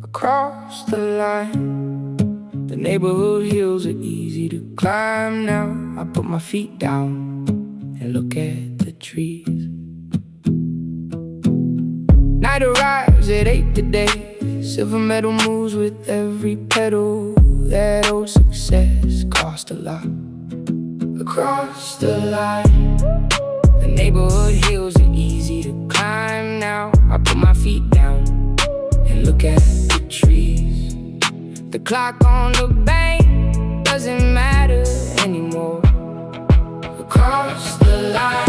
Across the line, the neighborhood hills are easy to climb now. I put my feet down and look at the trees. Night arrives at 8 today. Silver metal moves with every pedal. That old success cost a lot. Across the line, the neighborhood hills are easy to climb now. I put my feet down and look at the trees. The clock on the bank doesn't matter anymore. Across the line,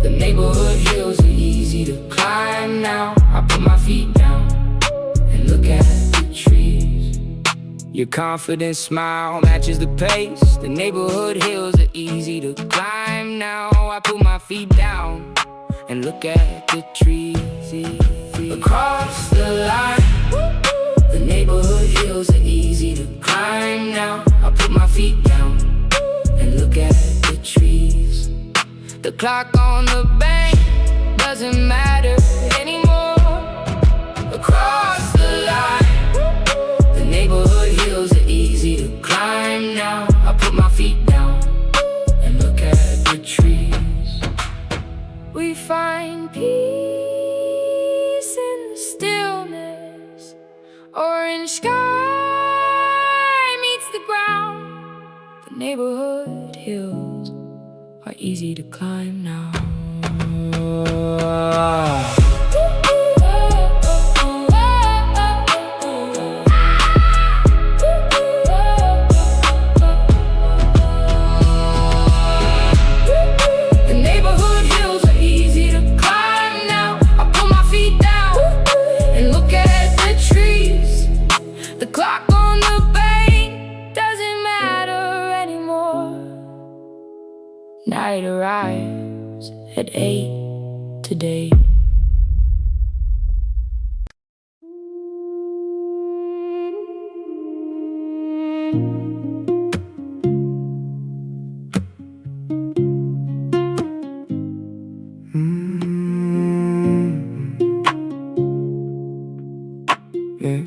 the neighborhood hills are easy to climb now. I put my feet down and look at the trees. Your confident smile matches the pace. The neighborhood hills are easy to climb now. I put my feet down and look at the trees. Across the line, the neighborhood hills are easy to climb now. I put my feet down and look at the trees. The clock on the bank doesn't matter anymore. Across the line, the neighborhood hills are easy to climb now. I put my feet down and look at the trees. We find peace in the stillness. Orange sky meets the ground. The neighborhood hills are easy to climb now. The neighborhood hills are easy to climb now. I put my feet down and look at the trees. The clock on the bank doesn't matter anymore. Night arrives at 8 today. Yeah.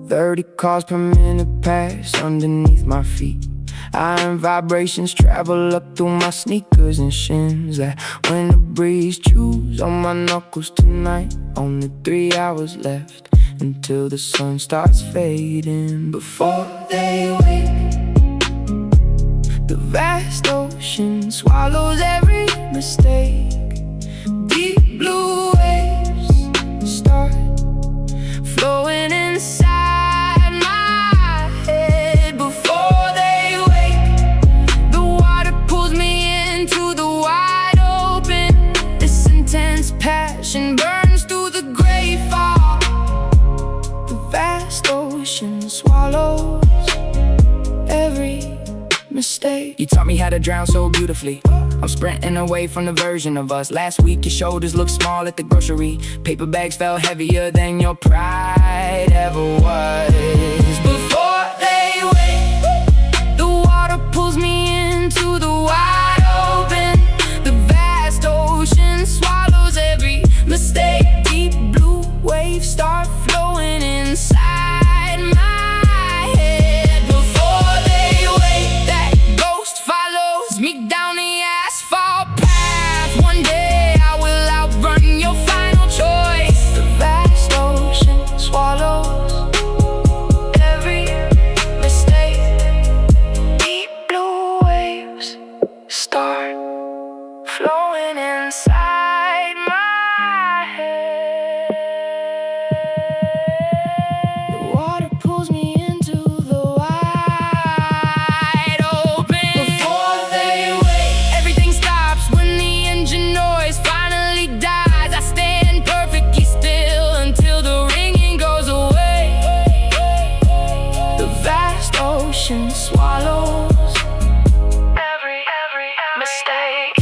30 cars per minute pass underneath my feet. Iron vibrations travel up through my sneakers and shins. That when the breeze chews on my knuckles tonight. Only 3 hours left until the sun starts fading. Before they wake, the vast ocean swallows every mistake. Deep blue waves start flowing inside my head. Before they wake, the water pulls me into the wide open. This intense passion burns through the gray fog. The vast ocean swallows every mistake. You taught me how to drown so beautifully. I'm sprinting away from the version of us. Last week your shoulders looked small at the grocery. Paper bags felt heavier than your pride ever was. Before they wake, the water pulls me into the wide open. The vast ocean swallows every mistake. Deep blue waves start flowing inside my head. Before they wake, that ghost follows me down the asphalt path. One day I will outrun your final choice. The vast ocean swallows every mistake. Deep blue waves start flowing inside my head. The water pulls me into the wide open. Before they wake, everything stops when the engine noise finally dies. I stand perfectly still until the ringing goes away. The vast ocean swallows every mistake.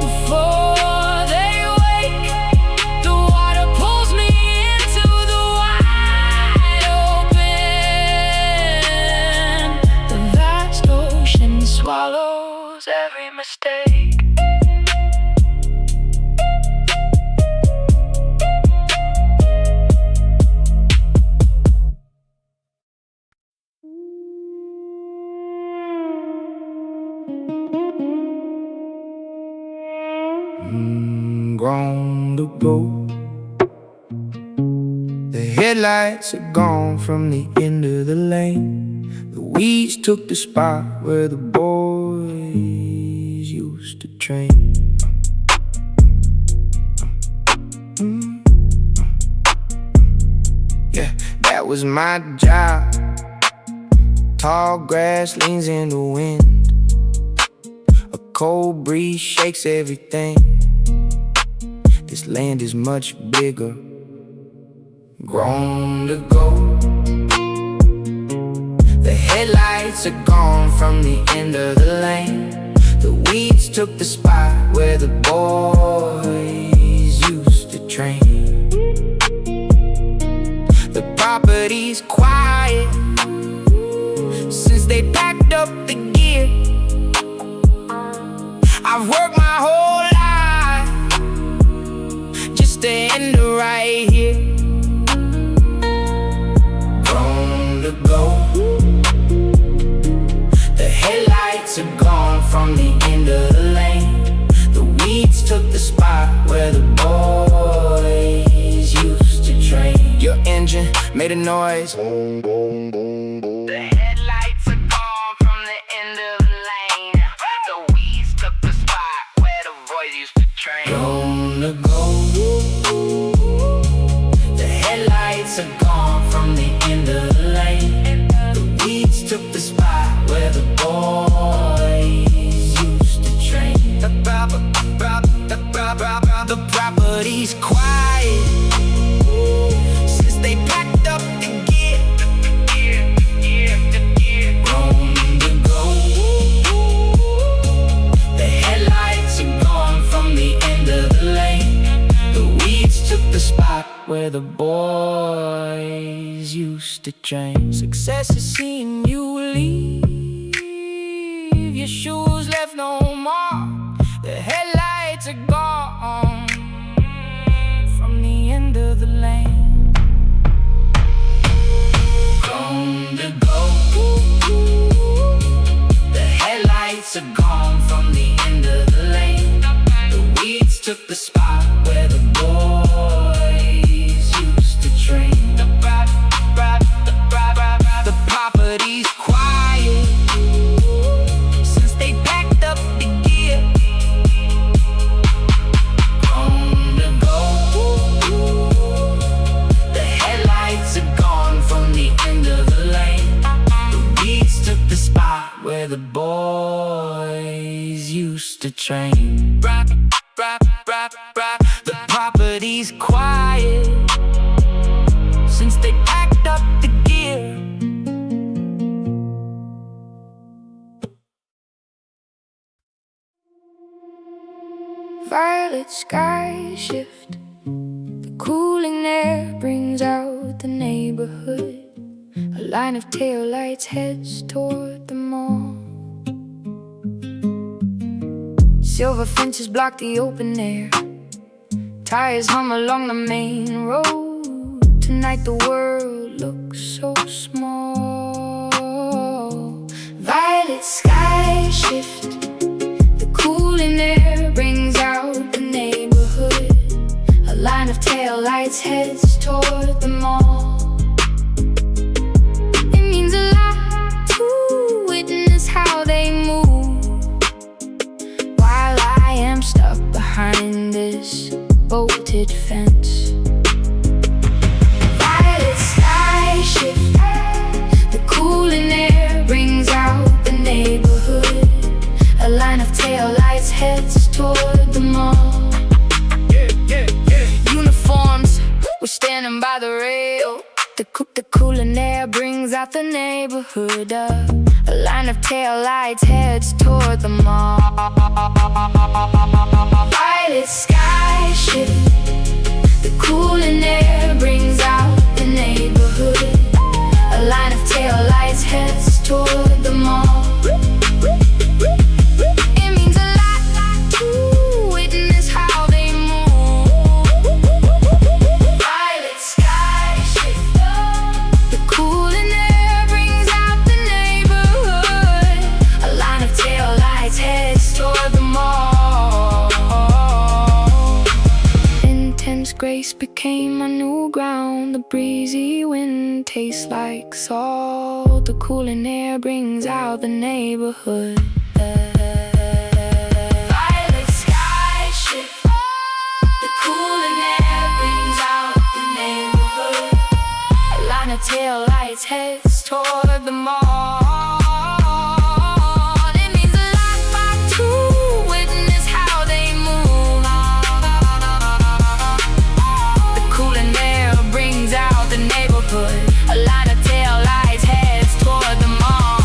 Before they wake, the water pulls me into the wide open. The vast ocean knows every mistake. Grown to go. The headlights are gone from the end of the lane. The weeds took the spot where the boys used to train. Yeah, that was my job. Tall grass leans in the wind. A cold breeze shakes everything. This land is much bigger, grown to go. The headlights are gone from the end of the lane. The weeds took the spot where the boys used to train. The property's quiet since they packed up the gear. I've worked my whole to end right here. Grown to go. The headlights are gone from the end of the lane. The weeds took the spot where the boys used to train. Your engine made a noise. The headlights are gone from the end of the lane. The weeds took the spot where the boys used to train. Grown to go. Are gone from the end of the lane. The weeds took the spot where the boys used to train. The property's quiet since they packed up the gear. Grown to go. The headlights are gone from the end of the lane. The weeds took the spot where the boys used to train. Success is seeing you leave. Your shoes left no mark. The headlights are gone from the end of the lane. Grown to go. The headlights are gone from the end of the lane. The weeds took the spot where the boys used to train. The property's quiet since they packed up the gear. Grown to go. The headlights are gone from the end of the lane. The weeds took the spot where the boys used to train. The property's quiet since they packed up the gear. Violet sky shift. The cooling air brings out the neighborhood. A line of taillights heads toward the mall. Silver fences block the open air. Tires hum along the main road. Tonight the world looks so small. Violet sky shift. The cooling air brings out the neighborhood. A line of taillights heads toward the mall. It means a lot to witness how they move, while I am stuck behind this bolted fence. Violet sky shift. The cooling air brings out the neighborhood. A line of taillights heads toward the mall. Uniforms, we're standing by the rail. The cooling air brings out the neighborhood. A line of taillights heads toward the mall. Violet sky shift. The cooling air brings out the neighborhood. A line of taillights heads toward the mall. came on new ground. The breezy wind tastes like salt. The cooling air brings out the neighborhood. Violet sky shift. The cooling air brings out the neighborhood. A line of taillights heads toward the mall. A line of taillights heads toward the mall.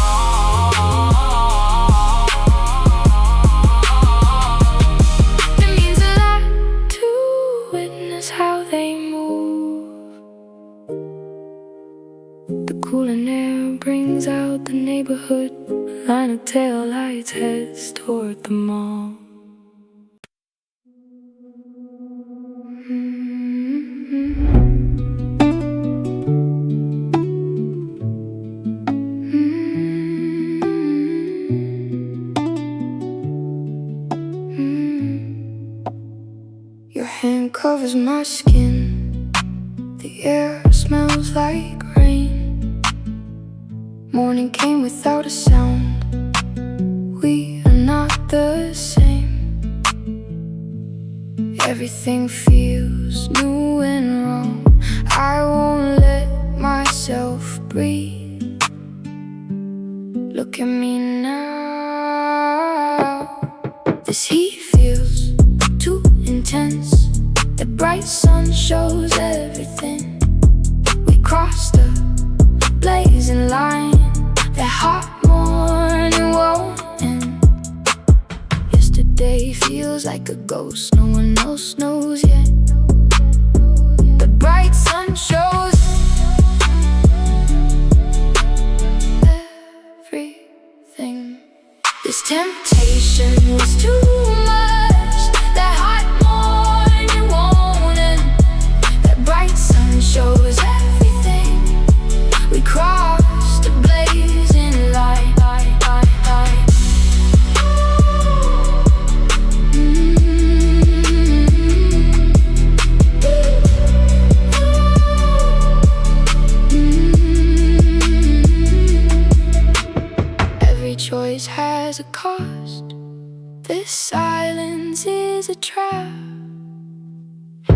It means a lot to witness how they move. The cooling air brings out the neighborhood. A line of taillights heads toward the mall. Covers my skin. The air smells like rain. Morning came without a sound. We are not the same. Everything feels new and wrong. I won't let myself breathe. Look at me now. This heat feels too intense. The bright sun shows everything. We crossed the blazing line. That hot morning won't end. Yesterday feels like a ghost. No one else knows yet. The bright sun shows everything. This temptation was too much. That hot shows everything. We crossed the blazing light. Every choice has a cost. This silence is a trap.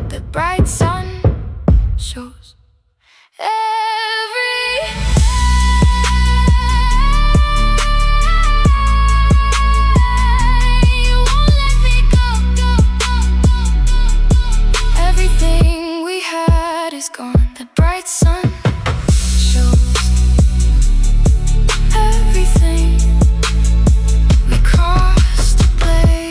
The bright sun shows you won't let me go. Everything we had is gone. The bright sun shows everything. We crossed the blazing.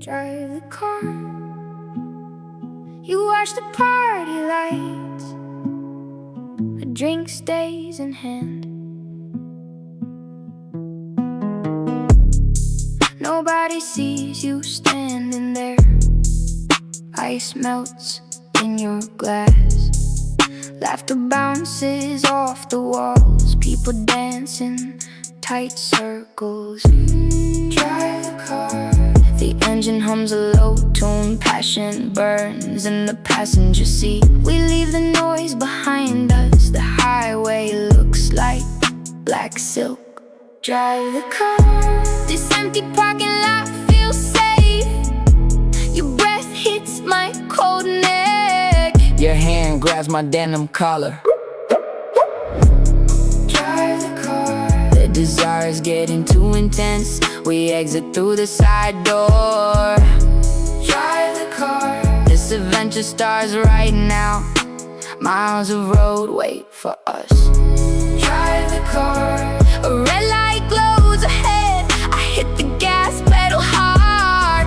Drive the car. You watch the party lights. A drink stays in hand. Nobody sees you standing there. Ice melts in your glass. Laughter bounces off the walls. People dance in tight circles. Drive the car. The engine hums a low tune. Passion burns in the passenger seat. We leave the noise behind us. The highway looks like black silk. Drive the car. This empty parking lot feels safe. Your breath hits my cold neck. Your hand grabs my denim collar. Drive the car. The desire's getting too intense. We exit through the side door. Drive the car. This adventure starts right now. Miles of road wait for us. Drive the car. A red light glows ahead. I hit the gas pedal hard.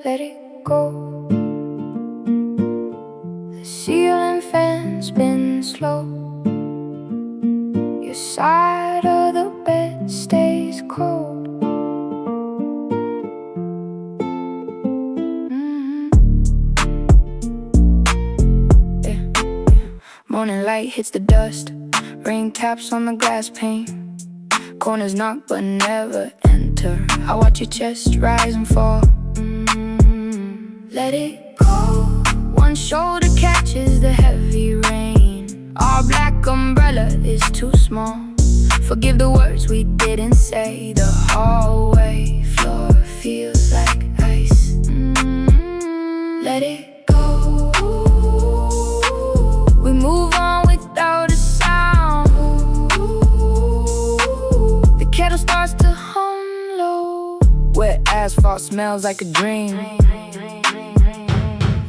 let it go. The ceiling fan spins slow. Your side of the bed stays cold. Morning light hits the dust. Rain taps on the glass pane. Corners knock but never enter. I watch your chest rise and fall. Let it go. One shoulder catches the heavy rain. Our black umbrella is too small. Forgive the words we didn't say. The hallway floor feels like ice. Let it go. We move on without a sound. The kettle starts to hum low. Wet asphalt smells like a dream.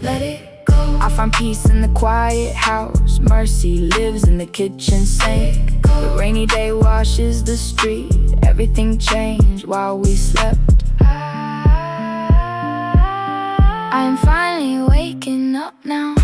Let it go. I find peace in the quiet house. Mercy lives in the kitchen sink. The rainy day washes the street. Everything changed while we slept. I am finally waking up now.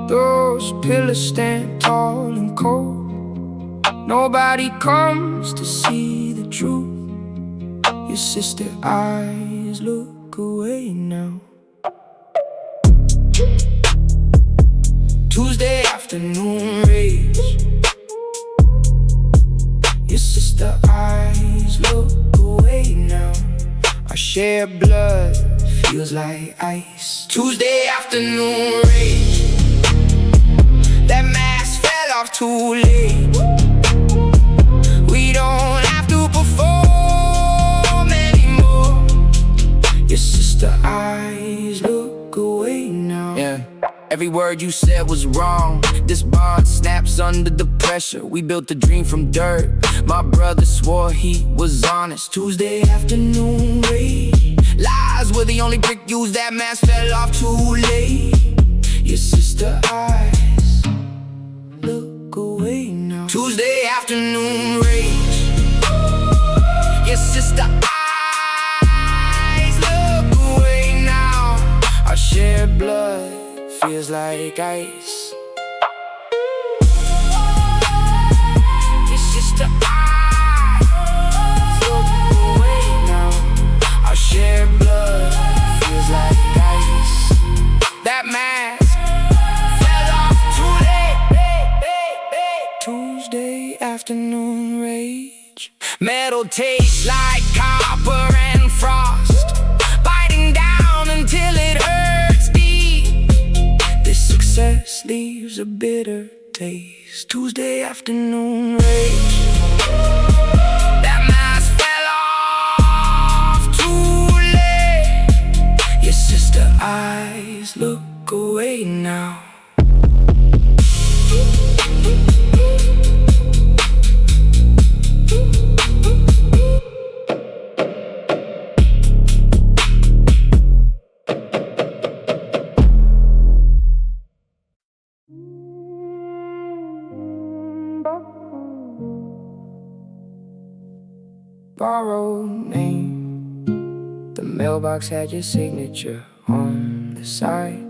Those pillars stand tall and cold. Nobody comes to see the truth. Your sister eyes look away now. Tuesday afternoon rage. Your sister eyes look away now. Our shared blood feels like ice. Tuesday afternoon rage. That mask fell off too late. We don't have to perform anymore. Your sister eyes look away now. Yeah. Every word you said was wrong. This bond snaps under the pressure. We built a dream from dirt. My brother swore he was honest. Tuesday afternoon rage. Lies were the only brick used. That mask fell off too late. Your sister eyes look away now. Tuesday afternoon rage. Your sister eyes look away now. Our shared blood feels like ice. Your sister eyes look away now. Our shared blood feels like ice. That mask fell off too late. Tuesday afternoon rage. Metal tastes like copper and frost, biting down until it hurts deep. This success leaves a bitter taste. Tuesday afternoon rage. That mask fell off too late. Your sister eyes look away now. Borrowed name. The mailbox had your signature on the side.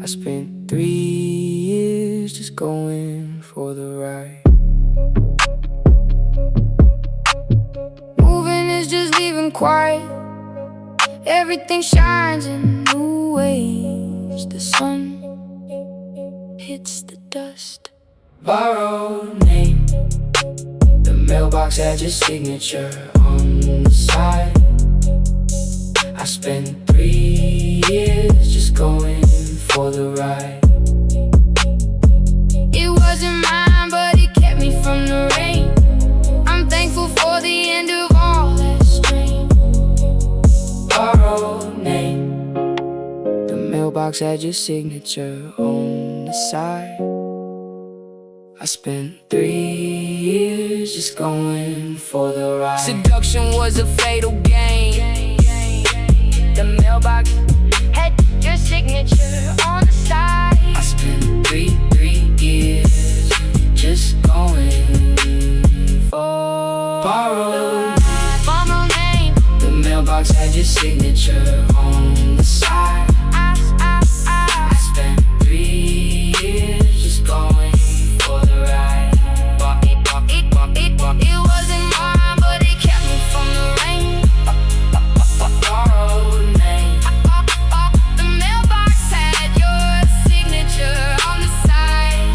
I spent 3 years just going for the ride. Moving is just leaving quiet. Everything shines in new ways. The sun hits the dust. Borrowed name. The mailbox had your signature on the side. I spent 3 years just going for the ride. It wasn't mine, but it kept me from the rain. I'm thankful for the end of all that strain. Borrowed name. The mailbox mailbox had your signature on the side. I spent 3 years just going for the ride. Seduction was a fatal game. The mailbox had your signature on the side. I spent 3 years just going for borrowed name. The mailbox had your signature on the side. I spent 3 years just going for the ride. It wasn't mine, but it kept me from the rain. Borrowed name. The mailbox had your signature on the side.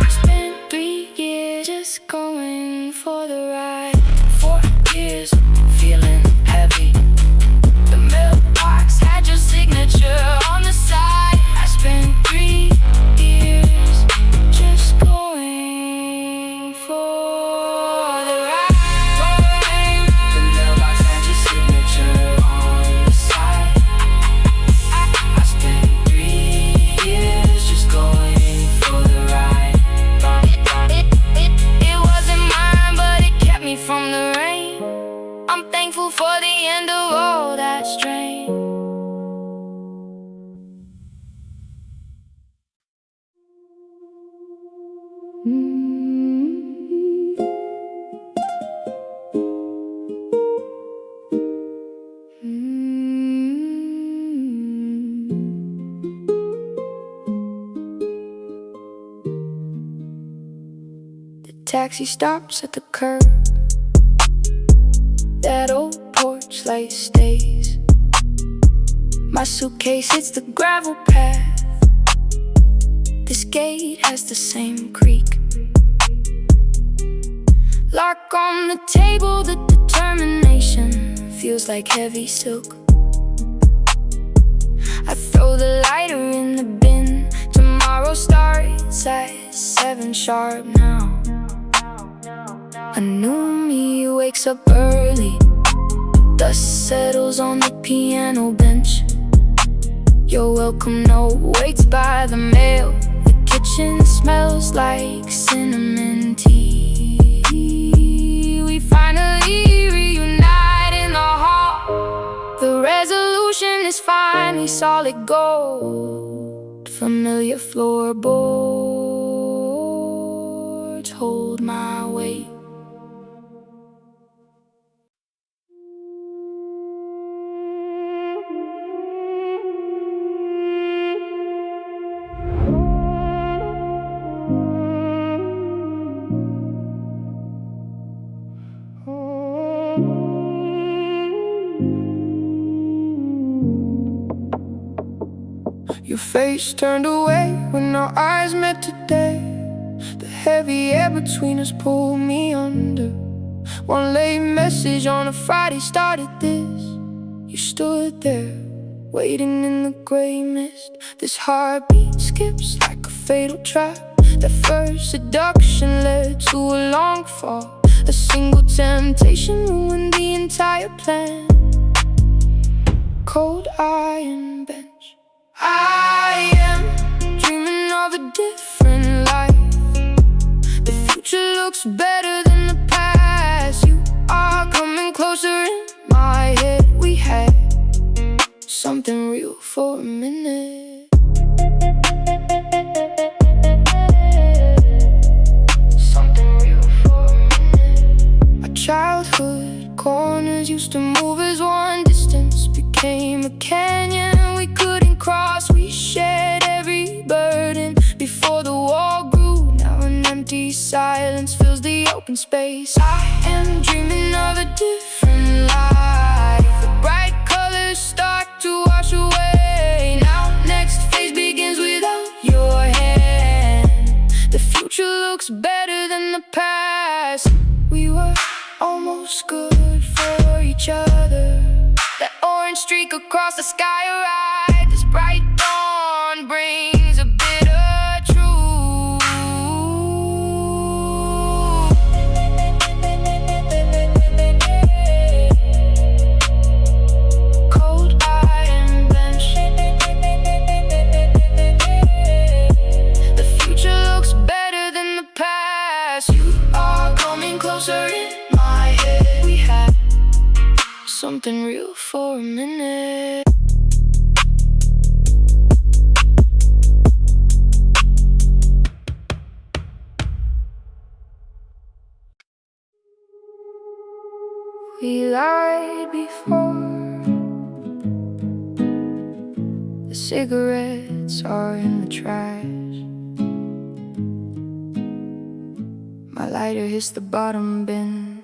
I spent 3 years just going for the ride. 4 years feeling heavy. The mailbox had your signature on the side. I spent 3 years just going for the ride. The mailbox had your signature on the side. I spent 3 years just going for the ride. It wasn't mine, but it kept me from the rain. I'm thankful for the end of all that strain. The taxi stops at the curb. That old porch light stays. My suitcase hits the gravel path. This gate has the same creak. Lock on the table, the determination feels like heavy silk. I throw the lighter in the bin. Tomorrow starts at 7 sharp now. A new me wakes up early. Dust settles on the piano bench. Your welcome note waits by the mail. The kitchen smells like cinnamon tea. We finally reunite in the hall. The resolution is finally solid gold. Familiar floorboards hold my weight. Your face turned away when our eyes met today. The heavy air between us pulled me under. One late message on a Friday started this. You stood there, waiting in the gray mist. This heartbeat skips like a fatal trap. That first seduction led to a long fall. A single temptation ruined the entire plan. Cold iron bench. I am dreaming of a different life. The future looks better than the past. You are coming closer in my head. We had something real for a minute. Something real for a minute. Our childhood corners used to move as one. Distance became a canyon we couldn't cross. We shared every burden before the wall grew. Now an empty silence fills the open space. I am dreaming of a different life. The bright colors start to wash away. Now next phase begins without your hand. The future looks better than the past. We were almost good for each other. That orange streak across the sky arrived. This bright dawn brings a bitter truth. Cold iron bench. closer in my head. We had something real for a minute. We lied before. The cigarettes are in the trash. My lighter hits the bottom bin.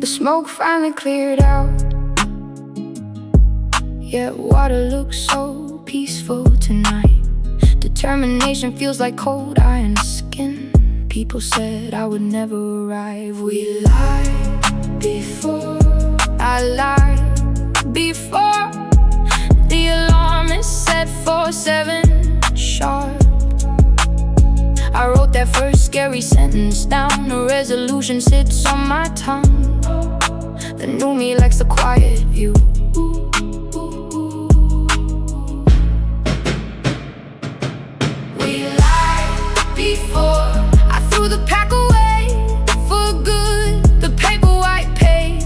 The smoke finally cleared out. Yet water looks so peaceful tonight. Determination feels like cold iron skin. People said I would never arrive. We lied before. I lied before. The alarm is set for 7 sharp. I wrote that first scary sentence down. A resolution sits on my tongue. The new me likes the quiet view. We lied before. I threw the pack away for good. The paper white page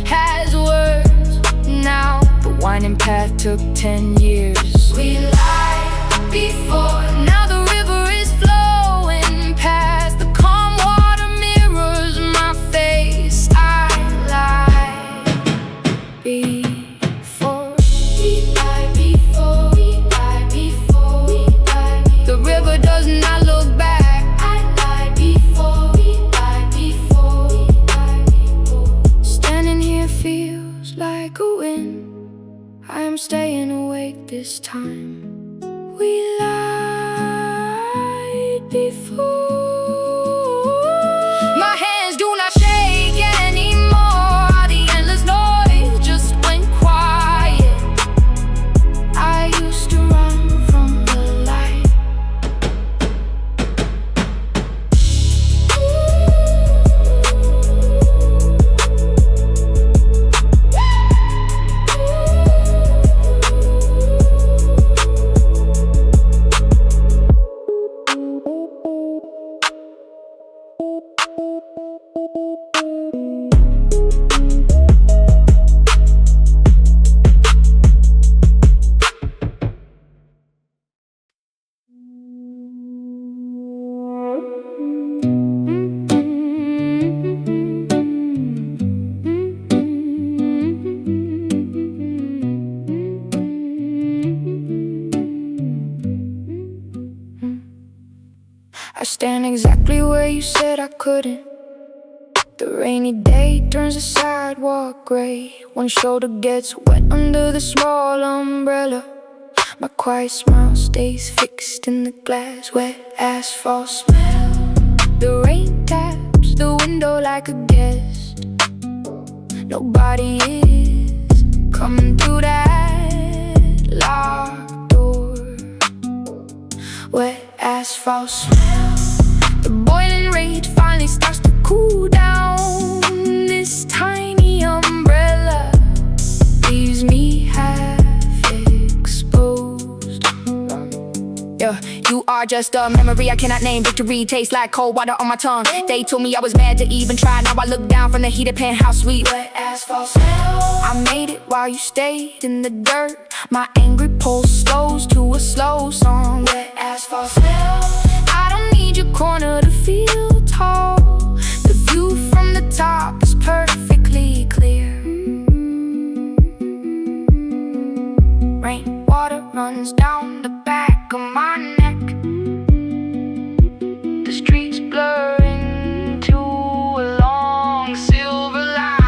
has words now. The winding path took 10 years. We lied before. Now the river is flowing past. The calm water mirrors my face. I lied before. We lied before. We lied before. We lied before. The river does not look back. I lied before. We lied before. We lied before. Standing here feels like a win. I am staying awake this time. We lied before. My hands do not shake anymore. The endless noise just went quiet. I used to run from the light. I stand exactly where you said I couldn't. The rainy day turns the sidewalk gray. One shoulder gets wet under the small umbrella. My quiet smile stays fixed in the glass. Wet asphalt smell. The rain taps the window like a guest. Nobody is coming through that locked door. Wet asphalt smell. The boiling rage finally starts to cool down. This tiny umbrella leaves me half exposed. Yeah, you are just a memory I cannot name. Victory tastes like cold water on my tongue. They told me I was mad to even try. Now I look down from the heated penthouse suite. Wet asphalt smell. I made it while you stayed in the dirt. My angry pulse slows to a slow song. Wet asphalt smell. I don't need your corner to feel tall. The view from the top is perfectly clear. Rainwater runs down the back of my neck. The streets blur into a long silver line.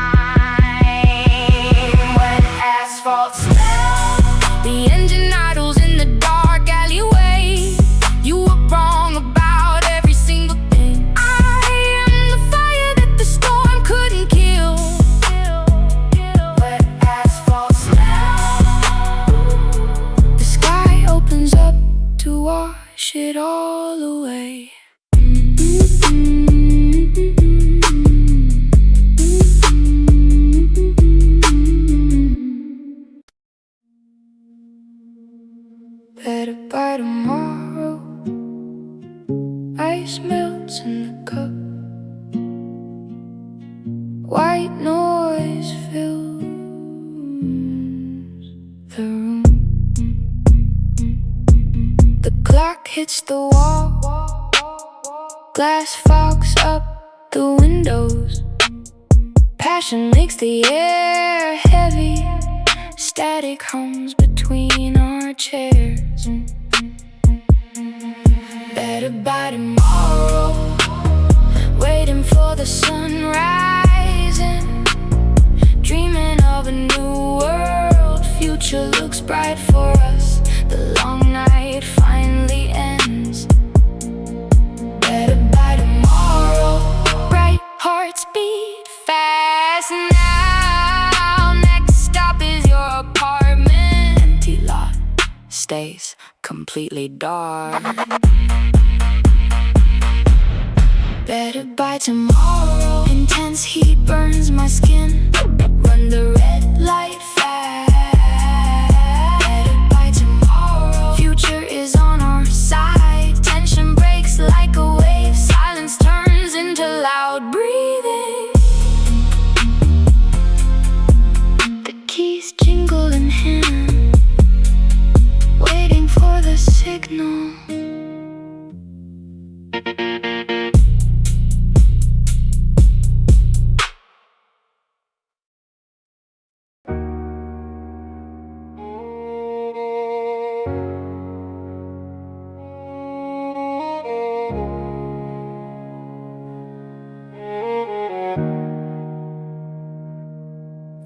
Wet asphalt smell. The engine idles in the dark alleyway. You were wrong about every single thing. I am the fire that the storm couldn't kill. Wet asphalt smell. The sky opens up to our back hits the wall. Glass fogs up the windows. Passion makes the air heavy. Static hums between our chairs. Better by tomorrow. Waiting for the sun rising. Dreaming of a new world. Future looks bright for us. The long night finally ends. Better by tomorrow. Bright hearts beat fast now. Next stop is your apartment. Empty lot stays completely dark. Better by tomorrow. Intense heat burns my skin. Run the red light fast. Better by tomorrow. Future is on our side. Tension breaks like a wave. Silence turns into loud breathing. The keys jingle in hand. Waiting for the signal.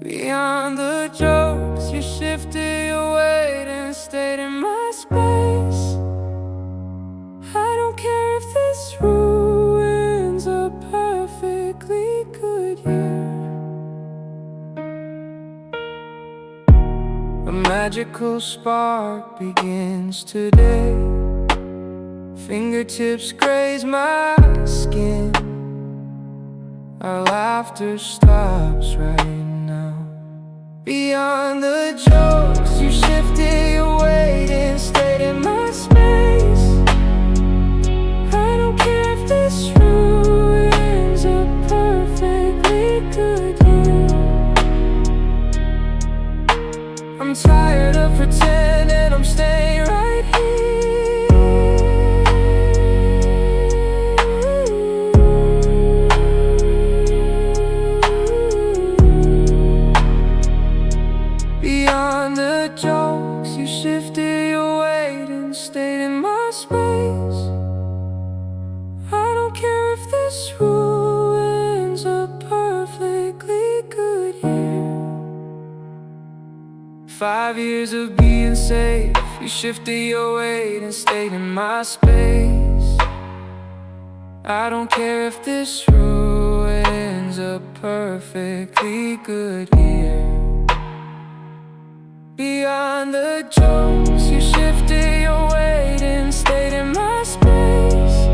Beyond the jokes, you shifted your weight and stayed in my space. I don't care if this ruins a perfectly good year. A magical spark begins today. Fingertips graze my skin. Our laughter stops right now. Beyond the jokes, you shifted your weight and stayed in my space. I don't care if this ruins a perfectly good year. I'm tired of pretending I'm staying right here. Beyond the jokes, you shifted your weight and stayed in my space. I don't care if this ruins a perfectly good year. 5 years of being safe, you shifted your weight and stayed in my space. I don't care if this ruins a perfectly good year. Beyond the jokes, you shifted your weight and stayed in my space.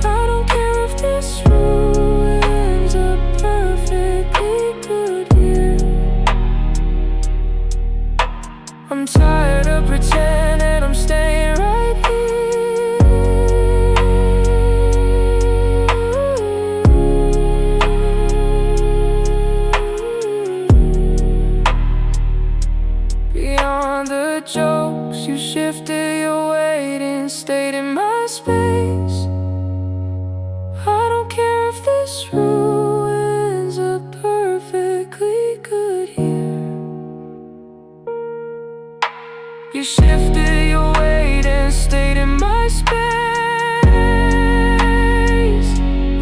I don't care if this ruins a perfectly good year. I'm tired of pretending I'm staying right here. Beyond the jokes, you shifted your weight and stayed in my space. I don't care if this ruins a perfectly good year. You shifted your weight and stayed in my space.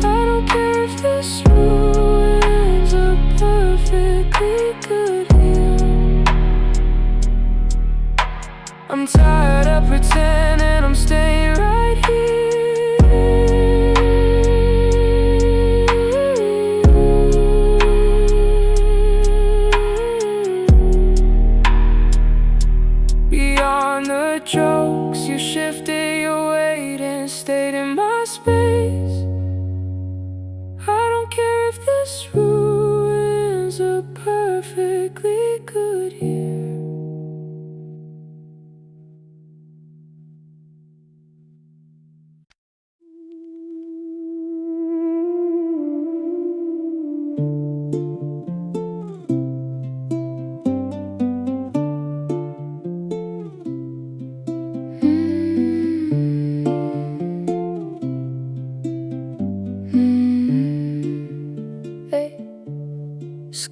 I don't care if this ruins a perfectly good year. I'm tired of pretending I'm staying right here. Beyond the jokes, you shifted your weight and stayed in my space. I don't care if this ruins a perfectly good year.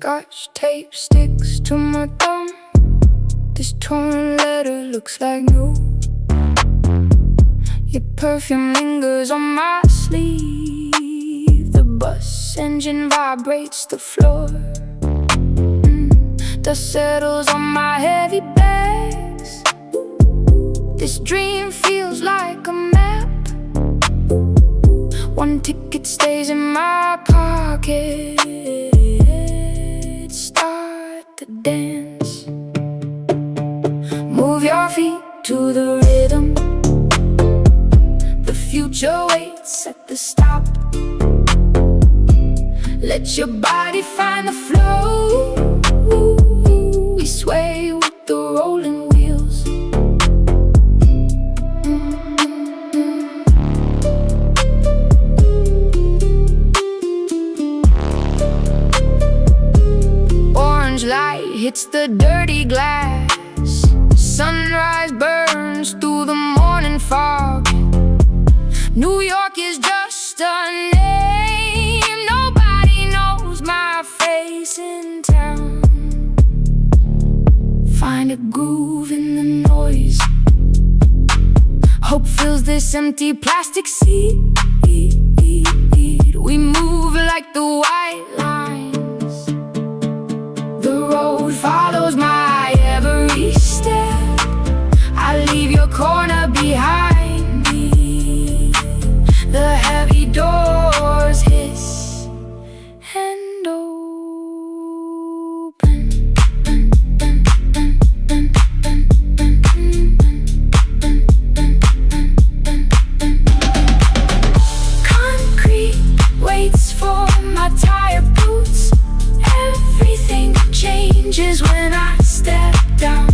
Scotch tape sticks to my thumb. This torn letter looks like new. Your perfume lingers on my sleeve. The bus engine vibrates the floor. Dust settles on my heavy bags. This dream feels like a map. One ticket stays in my pocket. Start to dance. Move your feet to the rhythm. The future waits at the stop. Let your body find the flow. We sway with the rolling wheels. Orange light hits the dirty glass. Sunrise burns through the morning fog. New York is just a name. Nobody knows my face in town. Find a groove in the noise. Hope fills this empty plastic seat. We move like the white lines. The road follows my every step. I leave your corner behind me. The heavy doors hiss and open. Concrete waits for my tired boots. Everything changes when I step down.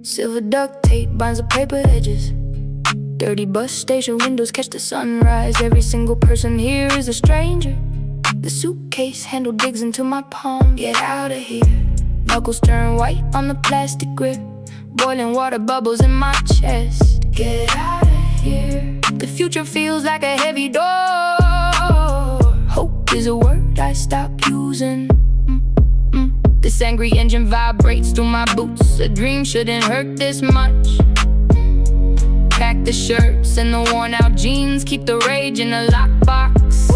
Silver duct tape binds the paper edges. Dirty bus station windows catch the sunrise. Every single person here is a stranger. The suitcase handle digs into my palm. Get out of here. Knuckles turn white on the plastic grip. Boiling water bubbles in my chest. Get out of here. The future feels like a heavy door. Hope is a word I stop using. This angry engine vibrates through my boots. A dream shouldn't hurt this much. Pack the shirts and the worn out jeans. Keep the rage in a lockbox.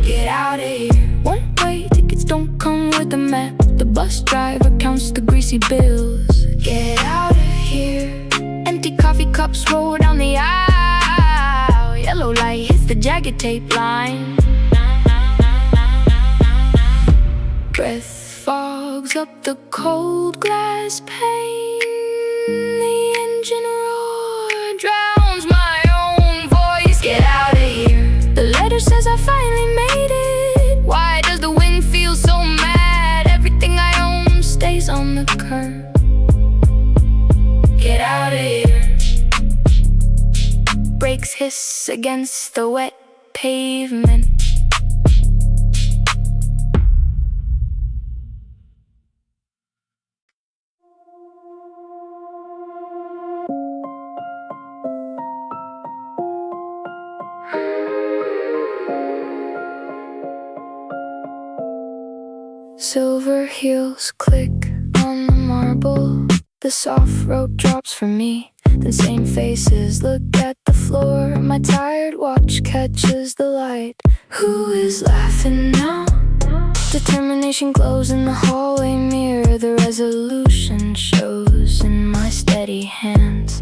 Get out of here. One-way tickets don't come with a map. The bus driver counts the greasy bills. Get out of here. Empty coffee cups roll down the aisle. Yellow light hits the jagged tape line. Breath fogs up the cold glass pane. The engine roar drowns my own voice. Get out of here. The letter says I finally made it. Why does the wind feel so mad? Everything I own stays on the curb. Get out of here. Brakes hiss against the wet pavement. Silver heels click on the marble. The soft road drops for me. The same faces look at the floor. My tired watch catches the light. Who is laughing now? Determination glows in the hallway mirror. The resolution shows in my steady hands.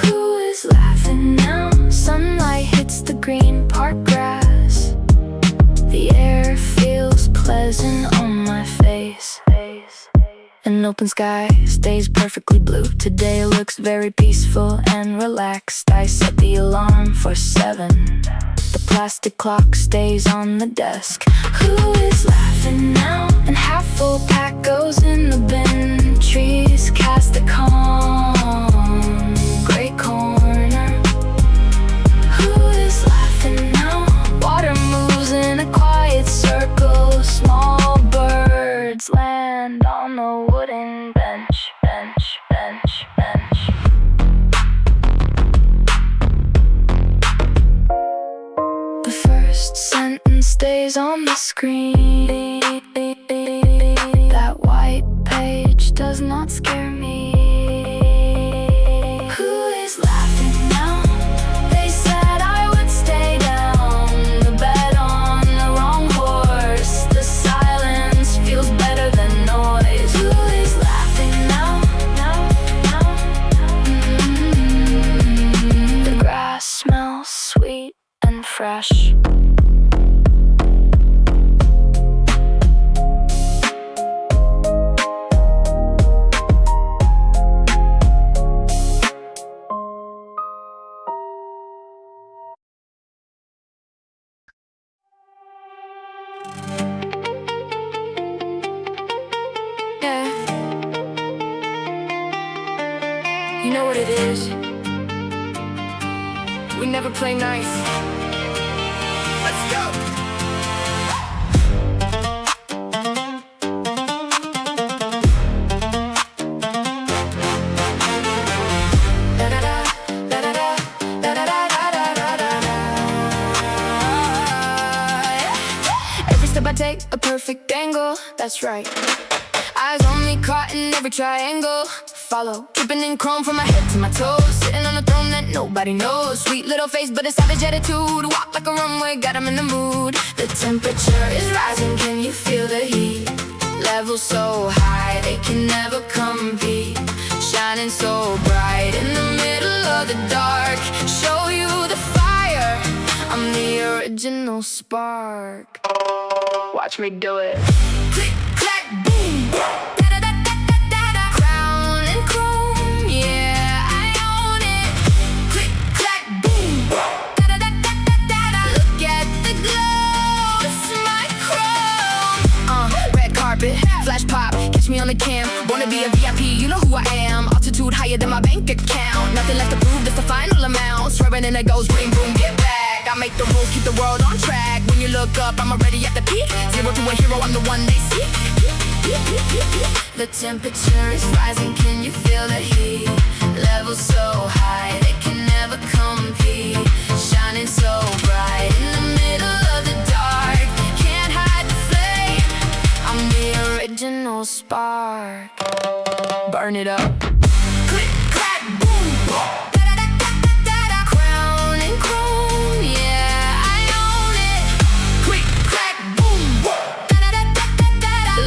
Who is laughing now? Sunlight hits the green park grass. The air feels pleasant on my face. An open sky stays perfectly blue. Today looks very peaceful and relaxed. I set the alarm for 7. The plastic clock stays on the desk. Who is laughing now? And half full pack goes in the bin. Trees cast a calm gray corner. Who is laughing now? Water moves in a quiet circle. Small birds land on the wooden bench. The first sentence stays on the screen. That white page does not scare me. Who is laughing now? They said I would stay down the bed on the wrong horse. The silence feels better than noise. Who is laughing now? The grass smells sweet and fresh. Yeah. You know what it is? We never play nice. Let's go! Every step I take, a perfect angle, that's right. Eyes on me, caught in every triangle. Follow, dripping in chrome from my head to my toes. Sitting on a throne that nobody knows. Sweet little face, but a savage attitude. Walk like a runway, got 'em in the mood. The temperature is rising, can you feel the heat? Levels so high, they can never compete. Shining so bright in the middle of the dark. Show you the fire, I'm the original spark. Watch me do it. Click, clack, boom. Crown and chrome, yeah, I own it. Click, clack, boom. Look at the glow, it's my chrome. Red carpet, flash pop, catch me on the cam. Wanna be a VIP, you know who I am. Altitude higher than my bank account. Nothing left to prove, that's the final amount. Swearing and it goes boom, boom, get back. I make the rules, keep the world on track. When you look up, I'm already at the peak. Zero to a hero, I'm the one they seek. The temperature is rising, can you feel the heat? Levels so high, they can never compete. Shining so bright in the middle of the dark. Can't hide the flame, I'm the original spark. Burn it up. Click, clack, boom. Crown and chrome, yeah, I own it. Click, clack, boom.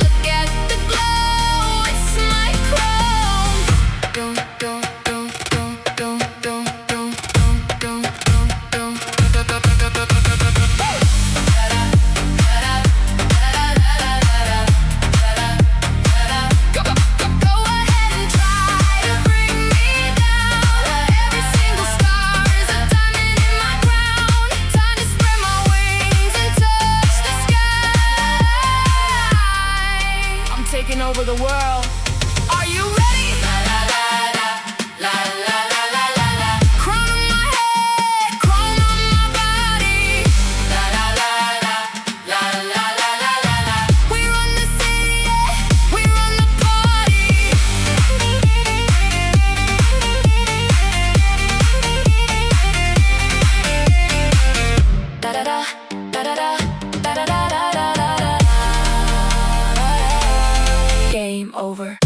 Look at the glow, it's my chrome. Don't. Go ahead and try to bring me down. Every single star is a diamond in my crown. Time to spread my wings and touch the sky. I'm taking over the world. Are you ready? Crown on my head, crown on my body. We run the city, yeah, we run the party. Da-da-da, da-da-da, da-da-da-da-da-da-da. Game over.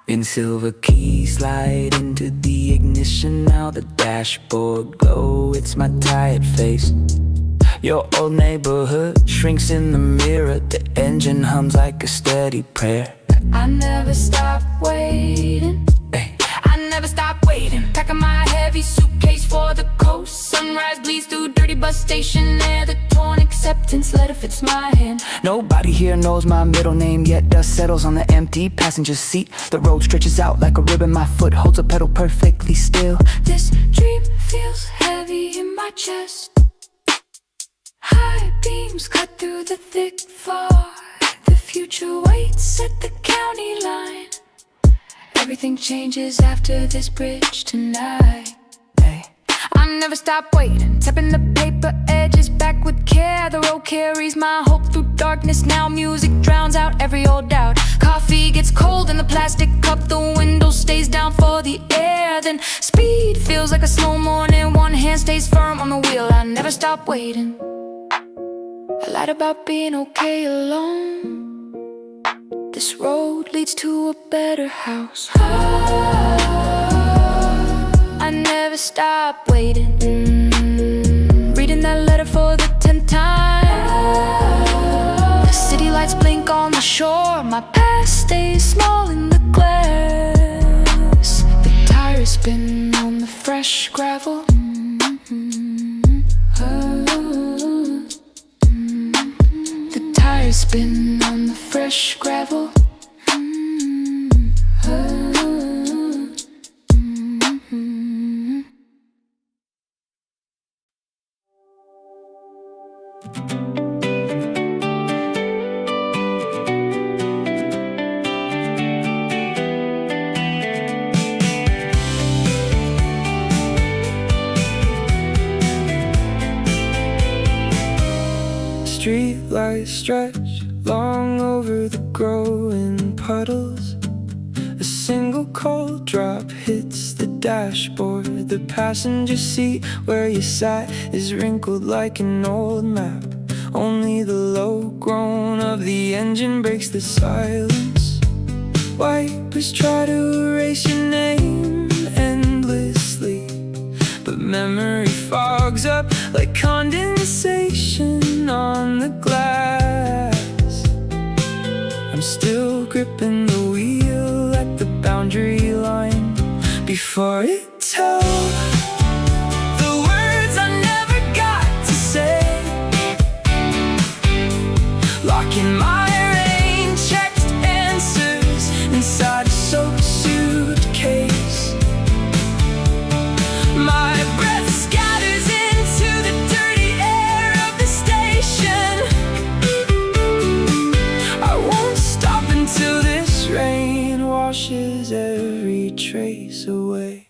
In silver keys, slide into the ignition. Now the dashboard glow, it's my tired face. Your old neighborhood shrinks in the mirror. The engine hums like a steady prayer. I never stop waiting. I never stop waiting. Packing my heavy suitcase for the coast. Sunrise bleeds through dirty bus station air. The torn acceptance letter fits my hand. Nobody here knows my middle name yet. Dust settles on the empty passenger seat. The road stretches out like a ribbon. My foot holds a pedal perfectly still. This dream feels heavy in my chest. High beams cut through the thick fog. The future waits at the county line. Everything changes after this bridge tonight. Hey. I never stop waiting, tapping the paper edges back with care. The road carries my hope through darkness. Now music drowns out every old doubt. Coffee gets cold in the plastic cup. The window stays down for the air. Then speed feels like a slow morning. One hand stays firm on the wheel. I never stop waiting. I lied about being okay alone. This road leads to a better house. I never stop waiting. Reading that letter for the 10th time. The city lights blink on the shore. My past stays small in the glass. The tires spin on the fresh gravel. The tires spin on the fresh gravel. Streetlights stretch long over the growing puddles. A single cold drop hits the dashboard. The passenger seat where you sat is wrinkled like an old map. Only the low groan of the engine breaks the silence. Wipers try to erase your name endlessly, but memory fogs up like condensation on the glass. I'm still gripping the wheel at the boundary line. Before it tells the words I never got to say, locking my rain-checked answers inside a soaked suitcase. My breath scatters into the dirty air of the station. I won't stop until this rain washes every trace away.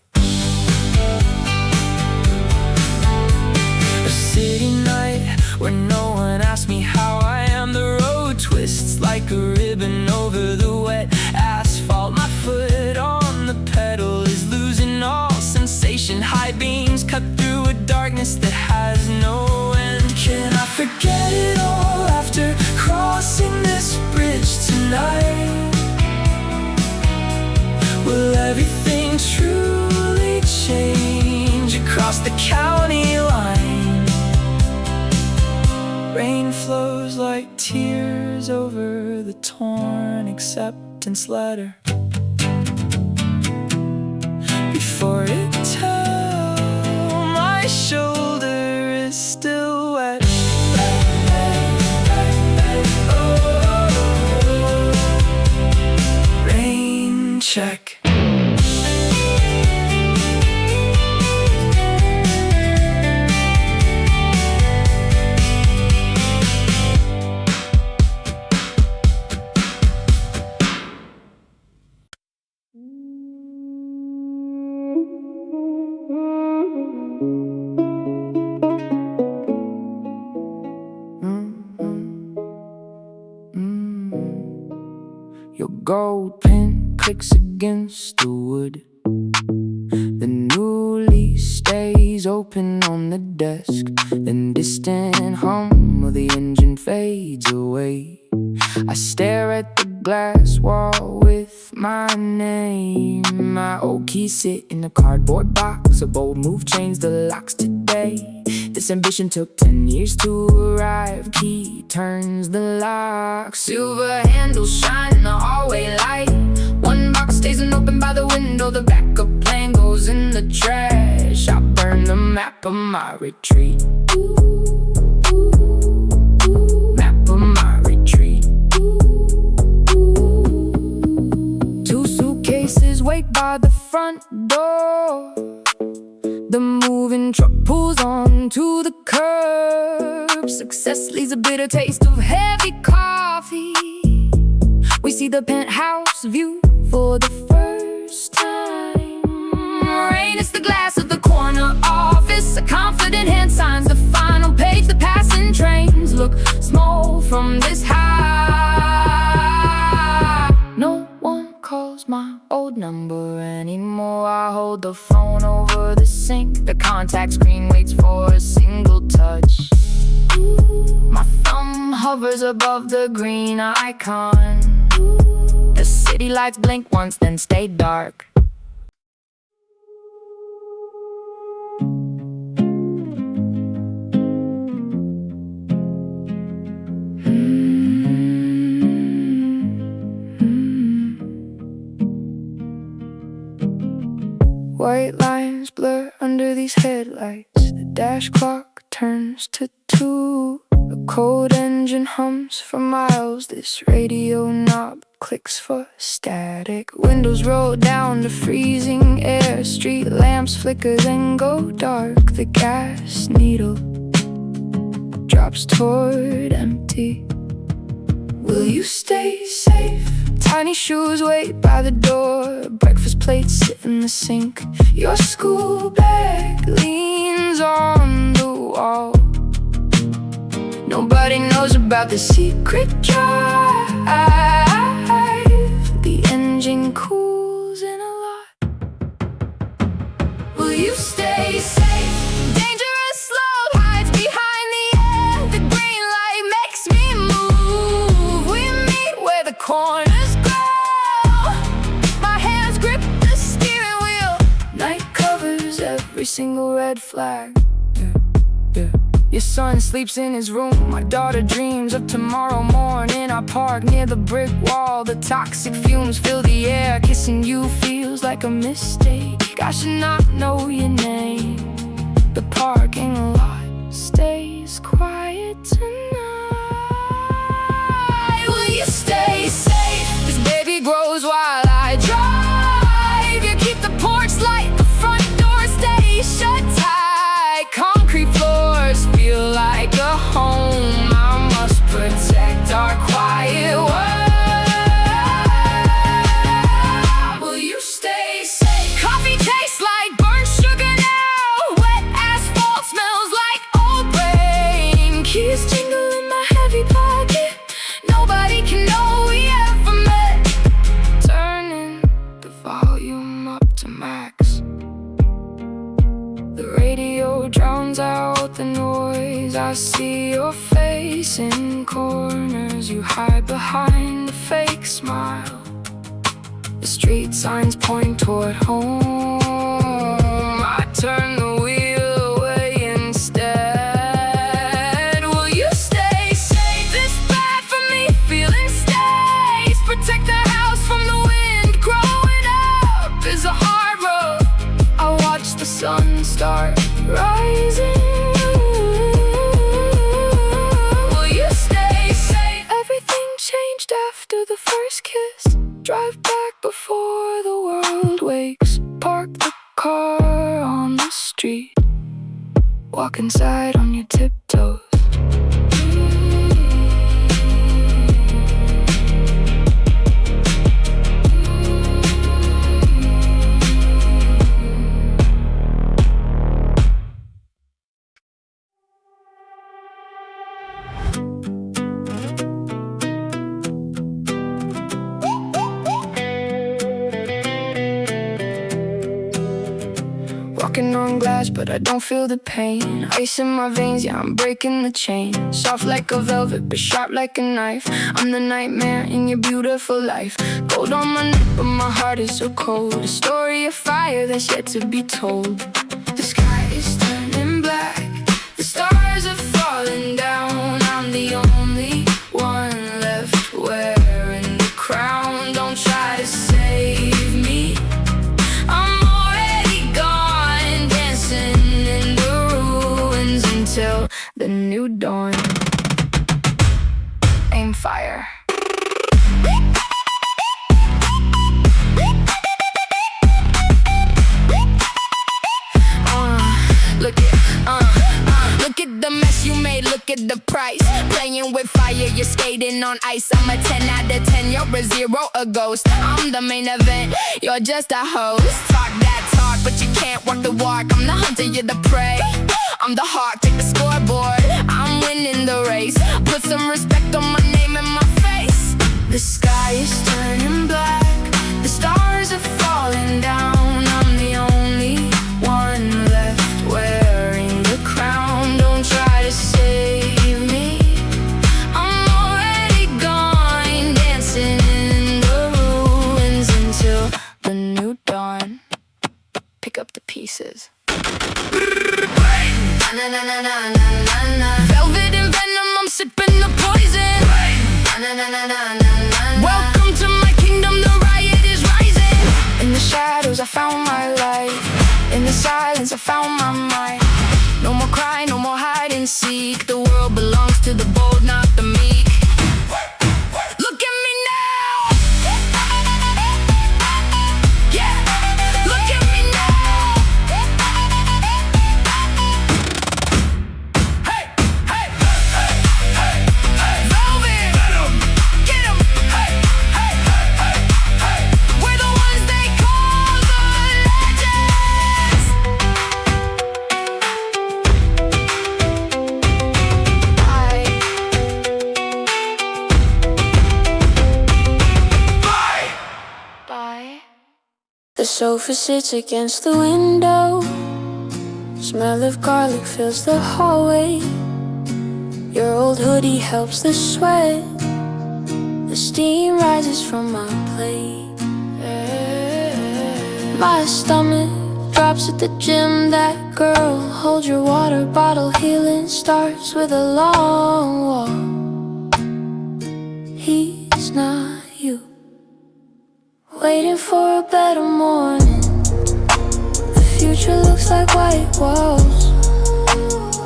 A city night where no one asks me how I am. The road twists like a ribbon over the wet asphalt. My foot on the pedal is losing all sensation. High beams cut through a darkness that has no end. Can I forget it all after crossing this bridge tonight? Will everything truly change across the county line? Rain flows like tears over the torn acceptance letter. Before it tells, my shoulder is still wet. Rain check. Your gold pen clicks against the wood. The new lease stays open on the desk. Then distant hum of the engine fades away. I stare at the glass wall with my name. My old keys sit in a cardboard box. A bold move changed the locks today. This ambition took 10 years to arrive. Key turns the lock. Silver handles shine in the hallway light. One box stays unopened by the window. The backup plan goes in the trash. I burn the map of my retreat. Map of my retreat. Two suitcases wait by the front door. The moving truck pulls on to the curb. Success leaves a bitter taste of heavy coffee. We see the penthouse view for the first time. Rain is the glass of the corner office. A confident hand signs the final page. The passing trains look small from this high. No one calls my old number anymore. I hold the phone over the sink. The contact screen waits for a single touch. My thumb hovers above the green icon. The city lights blink once, then stay dark. White lines blur under these headlights. The dash clock turns to 2. A cold engine hums for miles. This radio knob clicks for static. Windows roll down to freezing air. Street lamps flicker then go dark. The gas needle drops toward empty. Will you stay safe? Tiny shoes wait by the door. Breakfast plates sit in the sink. Your school bag leans on the wall. Nobody knows about the secret drive. The engine cools in a lot. Will you stay safe? Dangerous slope hides behind the air. The green light makes me move. We meet where the corners grow. My hands grip the steering wheel. Night covers every single red flag. Your son sleeps in his room. My daughter dreams of tomorrow morning. I park near the brick wall. The toxic fumes fill the air. Kissing you feels like a mistake. I should not know your name. The parking lot stays quiet tonight. Will you stay safe? This baby grows while I drive. You keep the porch light, the front door stays shut tight. Concrete floors feel like a home. I must protect our quiet world. Will you stay safe? Coffee tastes like burnt sugar now. Wet asphalt smells like old rain. Keys jingle in my heavy pocket. Nobody can know we ever met. Turning the volume up to max. The radio drowns out the noise. I see your face in corners. You hide behind a fake smile. The street signs point toward home. I turn the wheel away instead. Will you stay safe? This bad for me feeling stays. Protect the house from the wind. Growing up is a hard road. I watch the sun start rising. Will you stay safe? Everything changed after the first kiss. Drive back before the world wakes. Park the car on the street. Walk inside on your tiptoes. Walking on glass, but I don't feel the pain. Ice in my veins, yeah, I'm breaking the chain. Soft like a velvet, but sharp like a knife. I'm the nightmare in your beautiful life. Gold on my neck, but my heart is so cold. A story of fire that's yet to be told. The sky is turning black. The there. Look at the mess you made, look at the price. Playing with fire, you're skating on ice. I'm a 10 out of 10, you're a 0, a ghost. I'm the main event, you're just a host. Talk that talk, but you can't walk the walk. I'm the hunter, you're the prey. I'm the heart, take the scoreboard. I'm winning the race. Put some respect on my name and my face. The sky is turning black, the stars are falling down. I'm the only one left wearing the crown. Don't try to save me, I'm already gone. Dancing in the ruins until the new dawn. Pick up the pieces. Velvet and venom, I'm sipping the poison. Welcome to my kingdom, the riot is rising. In the shadows I found my light, in the silence I found my mind. No more cry, no more hide and seek. The world belongs to the bold, not the meek. Look at me now, yeah, look at me now. Hey, hey, hey, hey, hey. Velvet, venom, get 'em. Hey, hey, hey, hey, hey. We're the ones they call the legends. Bye. The sofa sits against the window. Smell of garlic fills the hallway. Your old hoodie helps the sweat. The steam rises from my plate. My stomach drops at the gym. That girl, hold your water bottle. Healing starts with a long walk. He's not you. Waiting for a better morning. The future looks like white walls.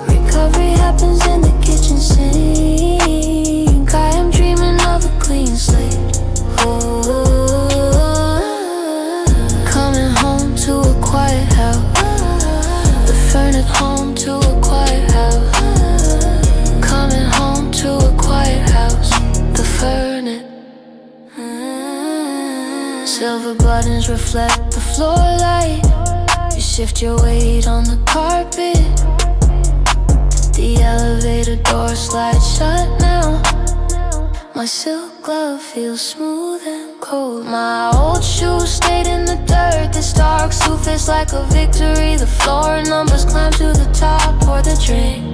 Recovery happens in the kitchen sink. I am dreaming of a clean slate. Coming home to a quiet house. The furnace home to a quiet house. Coming home to a quiet house. The furnace. Silver buttons reflect the floor light. You shift your weight on the carpet. The elevator door slides shut now. My silk glove feels smooth and cold. My old shoes stayed in the dirt. This dark suit feels like a victory. The floor numbers climb to the top. Pour the drink.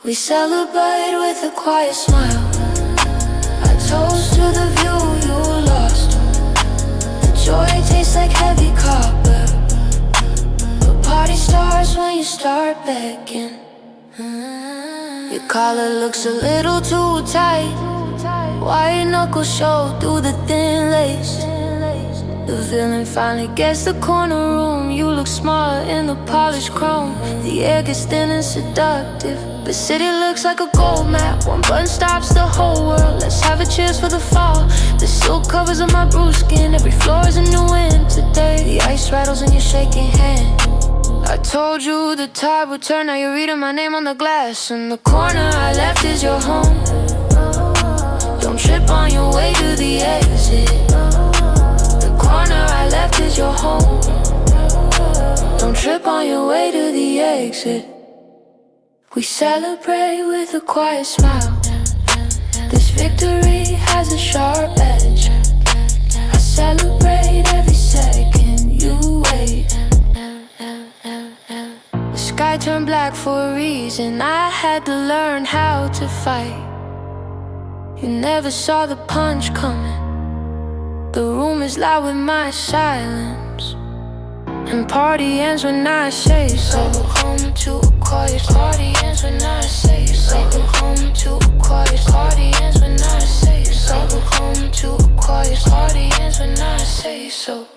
We celebrate with a quiet smile. Toast to the view you lost. The joy tastes like heavy copper. The party starts when you start begging. Your collar looks a little too tight. White knuckles show through the thin lace. The villain finally gets the corner room. You look smaller in the polished chrome. The air gets thin and seductive. The city looks like a gold map. One button stops the whole world. Let's have a cheers for the fall. The silk covers on my bruised skin. Every floor is a new wind today. The ice rattles in your shaking hand. I told you the tide would turn. Now you're reading my name on the glass. And the corner I left is your home. Don't trip on your way to the exit. The corner I left is your home. Don't trip on your way to the exit. We celebrate with a quiet smile. This victory has a sharp edge. I celebrate every second you wait. The sky turned black for a reason. I had to learn how to fight. You never saw the punch coming. The room is loud with my silence. And party ends when I say so. Go home to a quiet party ends when I say so. Go home to a quiet party ends when I say so. Go home to a quiet party ends when I say so.